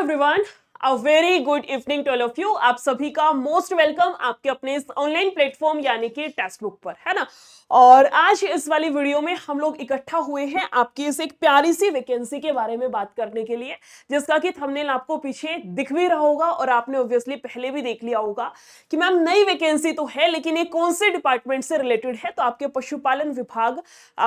Everyone, a very good evening to all of you. आप सभी का मोस्ट वेलकम आपके अपने इस ऑनलाइन प्लेटफॉर्म यानी कि टेक्स्ट बुक पर, है ना। और आज इस वाली वीडियो में हम लोग इकट्ठा हुए हैं आपकी इस एक प्यारी सी वैकेंसी के बारे में बात करने के लिए, जिसका कि थंबनेल आपको पीछे दिख भी रहा होगा और आपने ऑब्वियसली पहले भी देख लिया होगा कि मैम नई वैकेंसी तो है, लेकिन ये कौन से डिपार्टमेंट से रिलेटेड है। तो आपके पशुपालन विभाग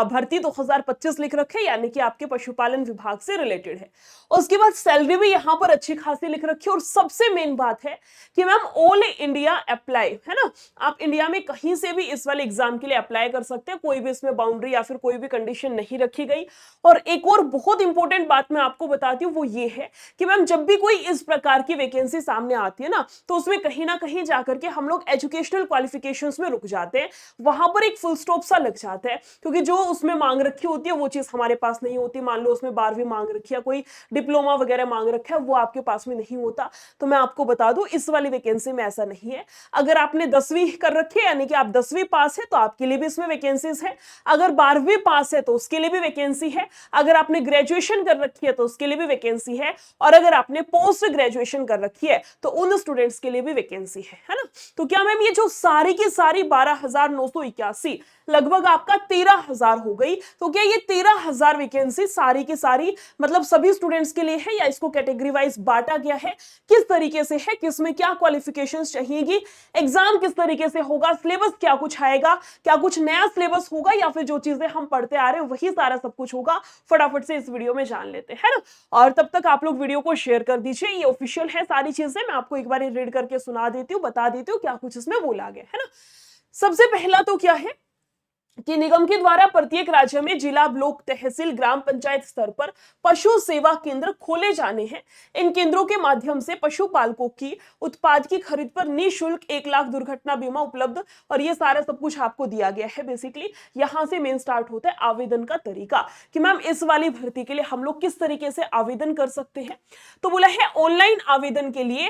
भर्ती 2025 लिख रखे, यानी कि आपके पशुपालन विभाग से रिलेटेड है। उसके बाद सैलरी भी यहाँ पर अच्छी खासी लिख रखी है। और सबसे मेन बात है कि मैम ऑल इंडिया अप्लाई, है ना। आप इंडिया में कहीं से भी इस वाले एग्जाम के लिए अप्लाई कर सकते हैं, कोई भी इसमें बाउंड्री या फिर कोई भी कंडीशन नहीं रखी गई। और एक और बहुत इंपॉर्टेंट बात मैं आपको बताती हूँ, वो ये है कि मैम जब भी कोई इस प्रकार की वैकेंसी सामने आती है ना, तो उसमें कहीं ना कहीं जाकर के हम लोग एजुकेशनल क्वालिफिकेशंस में रुक जाते हैं, वहां पर एक फुल स्टॉप सा लग जाता है, क्योंकि जो उसमें मांग रखी होती है वो चीज हमारे पास नहीं होती। मान लो उसमें 12वीं मांग रखी है, कोई डिप्लोमा वगैरह मांग रखा है, वो आपके पास में नहीं होता। तो मैं आपको बता दूं, इस वाली वैकेंसी में ऐसा नहीं है। अगर आपने 10वीं कर रखी है, यानी कि आप 10वीं पास है, तो आपके लिए भी इसमें वैकेंसीज है। अगर 12वीं पास है तो उसके लिए भी वैकेंसी है। अगर आपने ग्रेजुएशन कर रखी है तो उसके लिए भी वैकेंसी है। और अगर आपने पोस्ट ग्रेजुएशन कर रखी है तो उन स्टूडेंट्स के लिए भी वैकेंसी है ना। तो क्या मैम ये जो सारी की सारी 12,981 लगभग आपका 13,000 हो गई। तो क्या ये 13,000 वैकेंसी सारी की सारी मतलब सभी स्टूडेंट्स के लिए है, या इसको कैटेगरी वाइज बांटा गया है, किस तरीके से है, किसमें क्या क्वालिफिकेशंस चाहिएगी, एग्जाम किस तरीके से होगा, सिलेबस क्या कुछ आएगा, क्या कुछ नया सिलेबस होगा, या फिर जो चीजें हम पढ़ते आ रहे हैं वही सारा सब कुछ होगा, फटाफट से इस वीडियो में जान लेते हैं, है ना। और तब तक आप लोग वीडियो को शेयर कर दीजिए। ये ऑफिशियल है सारी चीजें, मैं आपको एक बार रीड करके सुना देती हूँ, बता देती हूँ क्या कुछ इसमें बोला गया है ना। सबसे पहला तो क्या है कि निगम के द्वारा प्रत्येक राज्य में जिला, ब्लॉक, तहसील, ग्राम पंचायत स्तर पर पशु सेवा केंद्र खोले जाने हैं। इन केंद्रों के माध्यम से पशुपालकों की उत्पाद की खरीद पर निःशुल्क 1 लाख दुर्घटना बीमा उपलब्ध। और ये सारा सब कुछ आपको दिया गया है। बेसिकली यहां से मेन स्टार्ट होता है आवेदन का तरीका, कि मैम इस वाली भर्ती के लिए हम लोग किस तरीके से आवेदन कर सकते हैं। तो बोला है ऑनलाइन आवेदन के लिए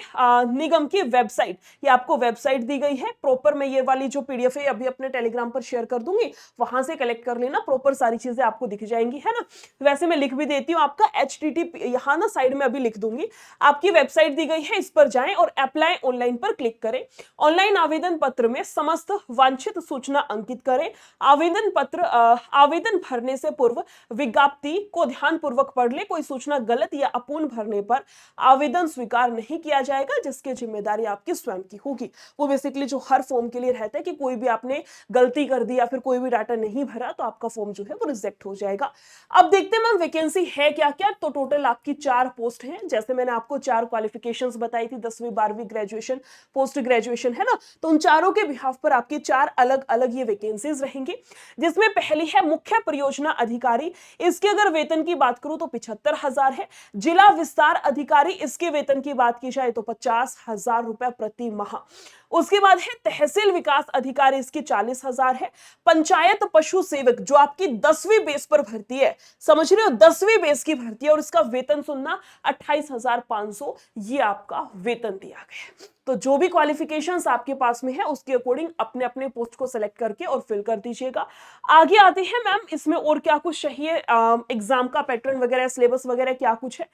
निगम की वेबसाइट, ये आपको वेबसाइट दी गई है प्रॉपर। मैं ये वाली जो पीडीएफ है अभी अपने टेलीग्राम पर शेयर कर दूंगी, वहां से कलेक्ट कर लेना, प्रॉपर सारी चीजें आपको दिख जाएंगी, है ना। वैसे मैं लिख भी देती हूँ आपका HTTP, यहाँ ना साइड में अभी लिख दूंगी। आपकी वेबसाइट दी गई है, इस पर जाएं और अप्लाई ऑनलाइन पर क्लिक करें। ऑनलाइन आवेदन पत्र में समस्त वांछित सूचना अंकित करें। आवेदन पत्र आवेदन भरने से पूर्व विज्ञप्ति को ध्यान पूर्वक पढ़ ले। कोई सूचना गलत या अपूर्ण भरने पर आवेदन स्वीकार नहीं किया जाएगा, जिसकी जिम्मेदारी आपकी स्वयं की होगी। वो बेसिकली जो हर फॉर्म के लिए रहता है कि कोई भी आपने गलती कर दी या फिर कोई भी डाटा नहीं भरा तो आपका फॉर्म जो है वो रिजेक्ट हो जाएगा। अब देखते हैं मैम वैकेंसी है क्या क्या। तो टोटल आपकी 4 पोस्ट हैं, जैसे मैंने आपको 4 क्वालिफिकेशंस बताई थी, 10वीं, 12वीं, ग्रेजुएशन, पोस्ट ग्रेजुएशन, है ना। तो उन चारों के बिहाफ पर आपकी 4 अलग अलग ये वैकेंसीज रहेंगी, जिसमें पहली है मुख्य परियोजना अधिकारी। इसके अगर वेतन की बात करूं तो 75,000 है। जिला विस्तार अधिकारी, इसके वेतन की बात की जाए तो 50,000 रुपए प्रति माह। उसके बाद है तहसील विकास अधिकारी, इसकी 40,000 है। पंचायत पशु सेवक, जो आपकी 10वीं बेस पर भर्ती है, समझ रहे हो, 10वीं बेस की भर्ती है, और इसका वेतन सुनना 28,500, ये आपका वेतन दिया गया है। तो जो भी क्वालिफिकेशंस आपके पास में है उसके अकॉर्डिंग अपने अपने पोस्ट को सिलेक्ट करके और फिल कर दीजिएगा। आगे आते हैं मैम इसमें और क्या कुछ चाहिए, एग्जाम का पैटर्न वगैरह, सिलेबस वगैरह क्या कुछ है।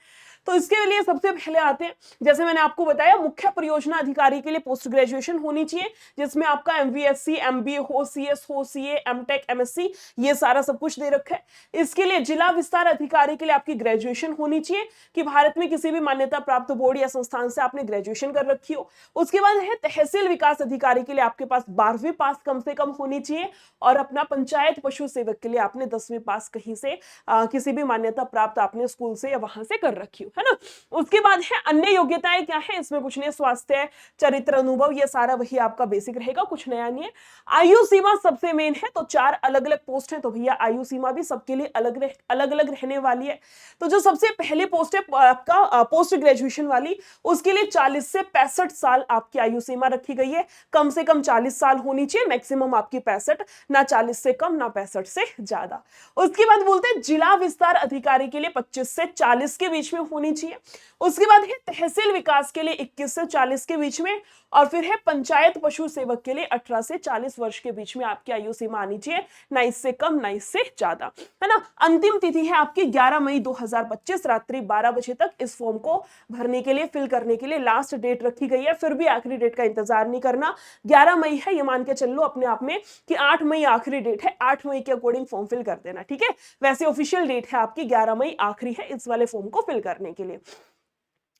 तो इसके लिए सबसे पहले आते हैं, जैसे मैंने आपको बताया, मुख्य परियोजना अधिकारी के लिए पोस्ट ग्रेजुएशन होनी चाहिए, जिसमें आपका MVSC, MBA हो, CS हो, CA, MTech, MSc, ये सारा सब कुछ दे रखा है। इसके लिए जिला विस्तार अधिकारी के लिए आपकी ग्रेजुएशन होनी चाहिए, कि भारत में किसी भी मान्यता प्राप्त बोर्ड या संस्थान से आपने ग्रेजुएशन कर रखी हो। उसके बाद है तहसील विकास अधिकारी के लिए आपके पास 12वीं पास कम से कम होनी चाहिए, और अपना पंचायत पशु सेवक के लिए आपने 10वीं पास कहीं से किसी भी मान्यता प्राप्त आपने स्कूल से या वहां से कर रखी हो, है ना। उसके बाद है अन्य योग्यताएं क्या है, इसमें कुछ नहीं, स्वास्थ्य, चरित्र, अनुभव, ये सारा वही आपका बेसिक रहेगा, कुछ नया नहीं है। आयु सीमा सबसे मेन है, तो 4 अलग अलग पोस्ट है, तो भैया आयु सीमा भी सबके लिए अलग अलग रहने वाली है। तो जो सबसे पहली पोस्ट है आपका पोस्ट ग्रेजुएशन वाली, उसके लिए 40 से 65 साल आपकी आयु सीमा रखी गई है। कम से कम 40 साल होनी चाहिए, मैक्सिमम आपकी 65, ना 40 से कम ना 65 से ज्यादा। उसके बाद बोलते हैं जिला विस्तार अधिकारी के लिए 25 से 40 के बीच में होनी चाहिए। उसके बाद है तहसील विकास के लिए 21 से 40 के बीच में, और फिर है पंचायत पशु सेवक के लिए 18 से 40 वर्ष के बीच में आपकी आयु सीमा आ आनी चाहिए, ना इससे कम ना इससे ज्यादा, है ना। अंतिम तिथि है आपकी 11 मई 2025 रात्रि 12 बजे तक इस फॉर्म को भरने के लिए, फिल करने के लिए लास्ट डेट रखी गई है। फिर भी आखिरी डेट का इंतजार नहीं करना, 11 मई है ये मान के चल लो अपने आप में कि 8 मई आखिरी डेट है, 8 मई के अकॉर्डिंग फॉर्म फिल कर देना, ठीक है। वैसे ऑफिशियल डेट है आपकी 11 मई आखिरी है इस वाले फॉर्म को फिल करने के लिए।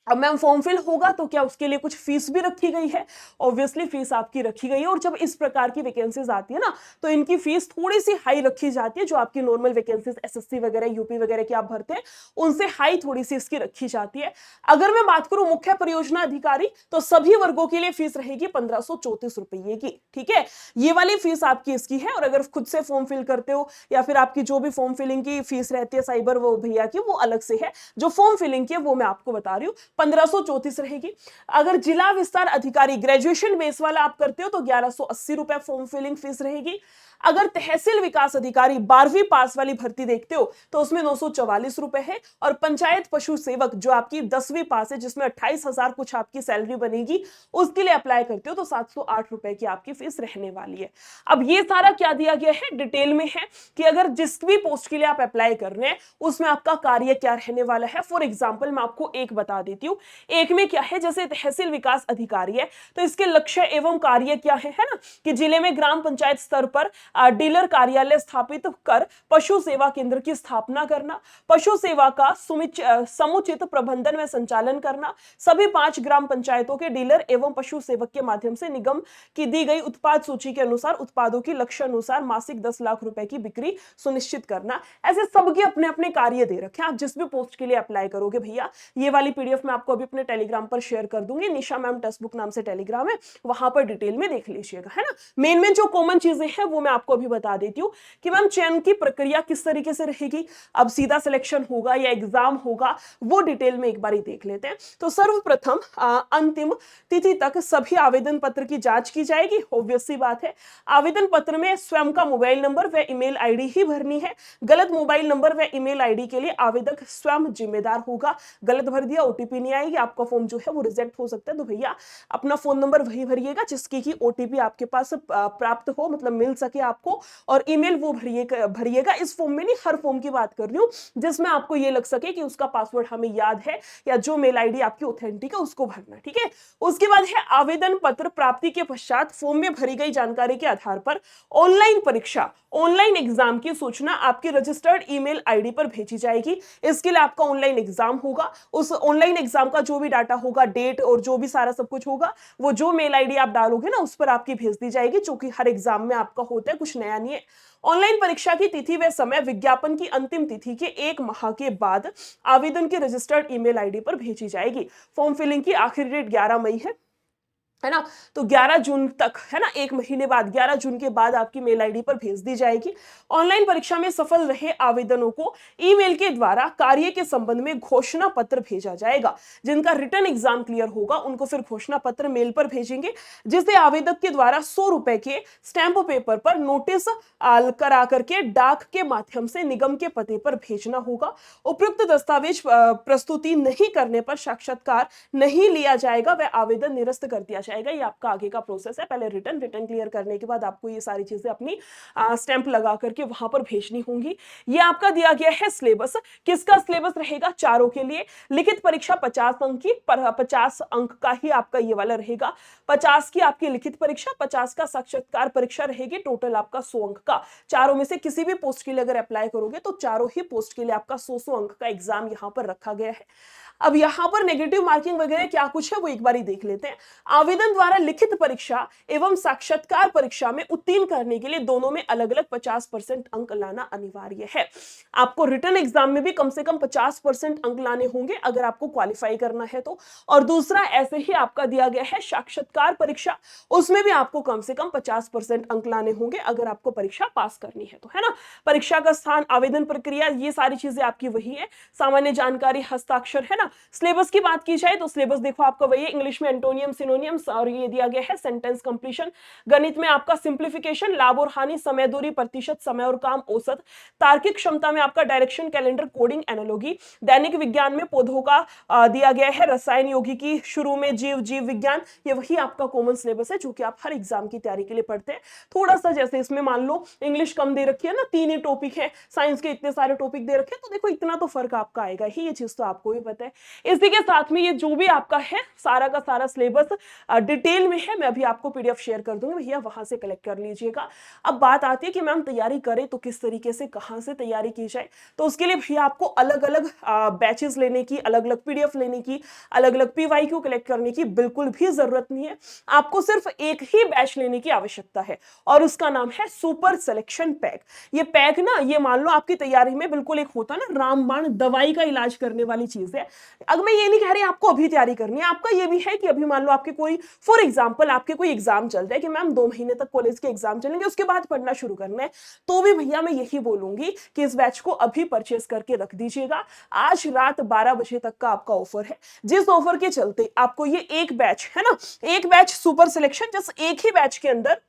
अब मैम फॉर्म फिल होगा तो क्या उसके लिए कुछ फीस भी रखी गई है? ऑब्वियसली फीस आपकी रखी गई है, और जब इस प्रकार की वैकेंसीज आती है ना तो इनकी फीस थोड़ी सी हाई रखी जाती है। जो आपकी नॉर्मल वैकेंसीज एसएससी वगैरह यूपी वगैरह की आप भरते हैं उनसे हाई थोड़ी सी इसकी रखी जाती है। अगर मैं बात करूं मुख्य परियोजना अधिकारी तो सभी वर्गों के लिए फीस रहेगी 1534 रुपये की, ठीक है। ये वाली फीस आपकी इसकी है। और अगर खुद से फॉर्म फिल करते हो या फिर आपकी जो भी फॉर्म फिलिंग की फीस रहती है साइबर वो भैया की, वो अलग से है। जो फॉर्म फिलिंग की है वो मैं आपको बता रही हूँ 1534 रहेगी। अगर जिला विस्तार अधिकारी ग्रेजुएशन बेस वाला आप करते हो तो 1180 रुपए फॉर्म फिलिंग फीस रहेगी। अगर तहसील विकास अधिकारी 12वीं पास वाली भर्ती देखते हो तो उसमें 944 रुपए है। और पंचायत पशु सेवक जो आपकी 10वीं पास है जिसमें 28,000 कुछ आपकी सैलरी बनेगी, उसके लिए अप्लाई करते हो तो 708 रुपए की आपकी फीस रहने वाली है। अब ये सारा क्या दिया गया है डिटेल में है कि अगर जिस भी पोस्ट के लिए आप अप्लाई कर रहे हैं उसमें आपका कार्य क्या रहने वाला है। फॉर एग्जाम्पल मैं आपको एक बता देती हूँ। एक में क्या है, जैसे तहसील विकास अधिकारी है तो इसके लक्ष्य एवं कार्य क्या है ना, कि जिले में ग्राम पंचायत स्तर पर डीलर कार्यालय स्थापित कर पशु सेवा केंद्र की स्थापना करना, पशु सेवा का समुचित प्रबंधन व संचालन करना, सभी 5 ग्राम पंचायतों के डीलर एवं पशु सेवक के माध्यम से निगम की दी गई उत्पाद सूची के अनुसार उत्पादों की लक्ष्य अनुसार मासिक 10 लाख रुपए की बिक्री सुनिश्चित करना। ऐसे सबके अपने अपने कार्य दे रखे हैं। आप जिस भी पोस्ट के लिए अप्लाई करोगे भैया, ये वाली पीडीएफ मैं आपको अभी अपने टेलीग्राम पर शेयर कर दूंगी, निशा मैम टेक्स्ट बुक नाम से टेलीग्राम है, वहां पर डिटेल में देख लीजिएगा, है ना। मेन जो कॉमन चीजें हैं वो मैं आपको अभी बता देती हूँ कि मैम चयन की प्रक्रिया किस तरीके से रहेगी। अब सीधा सिलेक्शन होगा या एग्जाम होगा वो डिटेल में एक बार ही देख लेते हैं। तो सर्वप्रथम अंतिम तिथि तक सभी आवेदन पत्र की जांच की जाएगी। ऑब्वियस सी बात है, आवेदन पत्र में स्वयं का मोबाइल नंबर व ईमेल आईडी ही भरनी है। गलत मोबाइल नंबर व ईमेल आईडी के लिए आवेदक स्वयं जिम्मेदार होगा। गलत भर दिया ओटीपी नहीं आएगी, आपका फॉर्म जो है वो रिजेक्ट हो सकता है। तो भैया अपना फोन नंबर वही भरिएगा जिसकी की ओटीपी आपके पास प्राप्त हो, मतलब मिल सके आपको, और ईमेल वो भरिएगा। इस फॉर्म में नहीं, हर फॉर्म की बात कर रही हूँ जिसमें आपको ये लग सके कि उसका पासवर्ड हमें याद है या जो मेल आईडी आपकी ऑथेंटिक है उसको भरना, ठीक है। उसके बाद है आवेदन पत्र प्राप्ति के पश्चात फॉर्म में भरी गई जानकारी के आधार पर ऑनलाइन परीक्षा, ऑनलाइन एग्जाम की सूचना आपकी रजिस्टर्ड ईमेल आईडी पर भेजी जाएगी। इसके लिए आपका ऑनलाइन एग्जाम होगा। उस ऑनलाइन एग्जाम का जो भी डाटा होगा, डेट और जो भी सारा सब कुछ होगा, वो जो मेल आईडी आप डालोगे ना उस पर आपकी भेज दी जाएगी, जो कि हर एग्जाम में आपका होता है, कुछ नया नहीं है। ऑनलाइन परीक्षा की तिथि व समय विज्ञापन की अंतिम तिथि के 1 माह के बाद आवेदन की रजिस्टर्ड ईमेल आईडी पर भेजी जाएगी। फॉर्म फिलिंग की आखिरी डेट 11 मई है ना, तो 11 जून तक, है ना, 1 महीने बाद 11 जून के बाद आपकी मेल आईडी पर भेज दी जाएगी। ऑनलाइन परीक्षा में सफल रहे आवेदनों को ईमेल के द्वारा कार्य के संबंध में घोषणा पत्र भेजा जाएगा। जिनका रिटर्न एग्जाम क्लियर होगा उनको फिर घोषणा पत्र मेल पर भेजेंगे, जिसे आवेदक के द्वारा 100 रुपए के स्टैंप पेपर पर नोटिस करा करके डाक के माध्यम से निगम के पते पर भेजना होगा। उपयुक्त दस्तावेज प्रस्तुति नहीं करने पर साक्षात्कार नहीं लिया जाएगा व आवेदन निरस्त कर दिया जाएगा। ये आपका आगे का प्रोसेस है। पहले रिटर्न क्लियर करने के बाद आपको ये सारी चीजें अपनी स्टैंप लगा करके वहां पर भेजनी होंगी। ये आपका दिया गया है सिलेबस। किसका सिलेबस रहेगा? चारों के लिए। लिखित परीक्षा 50 अंक की, 50 अंक का ही आपका ये वाला रहेगा। 50 की आपकी लिखित परीक्षा, 50 का साक्षात्कार परीक्षा रहेगी। टोटल आपका 100 अंक का। चारों में से किसी भी पोस्ट के लिए अगर अप्लाई करोगे तो चारों ही पोस्ट के लिए आपका 100 अंक का एग्जाम यहां पर रखा गया है। अब यहां पर नेगेटिव मार्किंग वगैरह क्या कुछ है वो एक बार ही देख लेते हैं। आवेदन द्वारा लिखित परीक्षा एवं साक्षात्कार परीक्षा में उत्तीर्ण करने के लिए दोनों में अलग अलग 50% अंक लाना अनिवार्य है। आपको रिटर्न एग्जाम में भी कम से कम 50% अंक लाने होंगे अगर आपको क्वालिफाई करना है तो। और दूसरा ऐसे ही आपका दिया गया है साक्षात्कार परीक्षा, उसमें भी आपको कम से कम 50% अंक लाने होंगे अगर आपको परीक्षा पास करनी है तो, है ना। परीक्षा का स्थान, आवेदन प्रक्रिया, ये सारी चीजें आपकी वही है। सामान्य जानकारी, हस्ताक्षर, है ना। सिलेबस की बात की जाए तो सिलेबस देखो आपका वही है। इंग्लिश में एंटोनियम, सिनोनियम, और ये दिया गया है सेंटेंस कंप्लीशन। गणित में आपका सिंप्लीफिकेशन, लाभ और हानि, समय दूरी, प्रतिशत, समय और काम, औसत। तार्किक क्षमता में आपका डायरेक्शन, कैलेंडर, कोडिंग, एनालॉजी। दैनिक विज्ञान में पौधों का दिया गया है रसायन, यौगिकी, शुरू में जीव, जीव विज्ञान। ये वही आपका कॉमन सिलेबस है जो कि आप हर एग्जाम की तैयारी के लिए पढ़ते हैं। थोड़ा सा जैसे इसमें मान लो इंग्लिश कम दे रखी है ना, 3 ही टॉपिक है, साइंस के इतने सारे टॉपिक दे रखे हैं, तो देखो इतना तो फर्क आपका आएगा ही, ये चीज तो आपको भी पता है। इसी के साथ में ये जो भी आपका है सारा का सारा सिलेबस डिटेल में है, मैं अभी आपको पीडीएफ शेयर कर दूंगी, भैया वहां से कलेक्ट कर लीजिएगा। अब बात आती है कि मैम तैयारी करें तो किस तरीके से, कहां से तैयारी की जाए। तो उसके लिए भैया आपको अलग अलग बैचेस लेने की, अलग अलग पीडीएफ लेने की, अलग अलग पीवाईक्यू कलेक्ट करने की बिल्कुल भी जरूरत नहीं है। आपको सिर्फ एक ही बैच लेने की आवश्यकता है और उसका नाम है सुपर सिलेक्शन पैक। ये पैक ना, ये मान लो आपकी तैयारी में बिल्कुल एक होता ना रामबाण दवाई का इलाज करने वाली चीज है। अब मैं ये नहीं कह रही आपको अभी तैयारी करनी है, आपका ये भी है कि अभी मान लो आपके कोई फॉर एग्जांपल आपके कोई एग्जाम चल रहा है कि मैम 2 महीने तक कॉलेज के एग्जाम चलेंगे, उसके बाद पढ़ना शुरू करना है, तो भी भैया मैं यही बोलूंगी कि इस बैच को अभी परचेस करके रख दीजिएगा। आज रात 12 बजे तक का आपका ऑफर है, जिस ऑफर के चलते आपको ये एक बैच है ना, एक बैच सुपर सिलेक्शन, जस्ट एक ही बैच के अंदर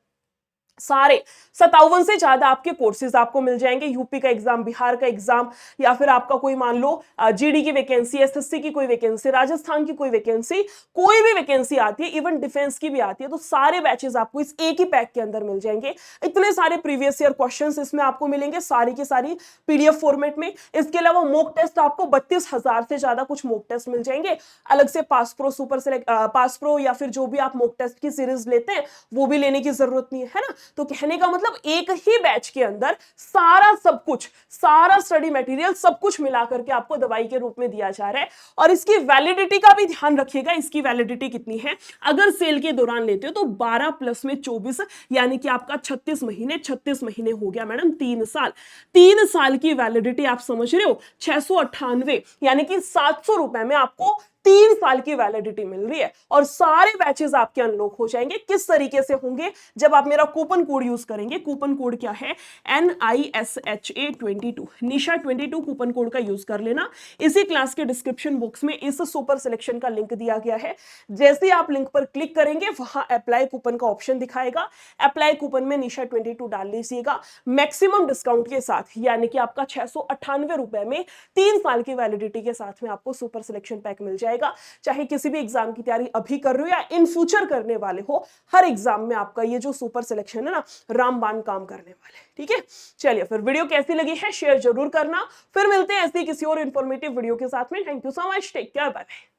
सारे 57 से ज्यादा आपके कोर्सेज आपको मिल जाएंगे। यूपी का एग्जाम, बिहार का एग्जाम, या फिर आपका कोई मान लो जीडी की वैकेंसी, एसएससी की कोई वैकेंसी, राजस्थान की कोई वैकेंसी, कोई भी वैकेंसी आती है, इवन डिफेंस की भी आती है, तो सारे बैचेस आपको इस एक ही पैक के अंदर मिल जाएंगे। इतने सारे प्रीवियस ईयर क्वेश्चंस इसमें आपको मिलेंगे, सारी की सारी पीडीएफ फॉर्मेट में। इसके अलावा मॉक टेस्ट आपको 32,000 से ज्यादा कुछ मॉक टेस्ट मिल जाएंगे। अलग से pass pro, super select, pass pro या फिर जो भी आप मॉक टेस्ट की सीरीज लेते हैं वो भी लेने की जरूरत नहीं है ना। तो कहने का मतलब एक ही बैच के अंदर सारा सब कुछ, सारा स्टडी मटेरियल सब कुछ मिला करके आपको दवाई के रूप में दिया जा रहा है। और इसकी वैलिडिटी का भी ध्यान रखिएगा, इसकी वैलिडिटी कितनी है। अगर सेल के दौरान लेते हो तो 12 प्लस में 24, यानी कि आपका 36 महीने, 36 महीने हो गया मैडम 3 साल। 3 साल की वैलिडिटी आप समझ रहे हो, 698 यानी कि 700 रुपए में आपको 3 साल की वैलिडिटी मिल रही है और सारे बैचेस आपके अनलॉक हो जाएंगे। किस तरीके से होंगे, जब आप मेरा कूपन कोड यूज करेंगे। कूपन कोड क्या है, NISHA22, निशा 22 कूपन कोड का यूज कर लेना। इसी क्लास के डिस्क्रिप्शन बॉक्स में इस सुपर सिलेक्शन का लिंक दिया गया है। जैसे आप लिंक पर क्लिक करेंगे वहां अप्लाई कूपन का ऑप्शन दिखाएगा, अप्लाई कूपन में निशा 22 डाल लीजिएगा। मैक्सिमम डिस्काउंट के साथ, यानी कि आपका 698 रुपए में 3 साल की वैलिडिटी के साथ में आपको सुपर सिलेक्शन पैक मिल जाएगा। चाहे किसी भी एग्जाम की तैयारी अभी कर रहे हो या इन फ्यूचर करने वाले हो, हर एग्जाम में आपका ये जो सुपर सिलेक्शन है ना, रामबाण काम करने वाले। ठीक है, चलिए फिर वीडियो कैसी लगी है शेयर जरूर करना। फिर मिलते हैं ऐसी किसी और इंफॉर्मेटिव वीडियो के साथ में। Thank you so much, take care, bye bye.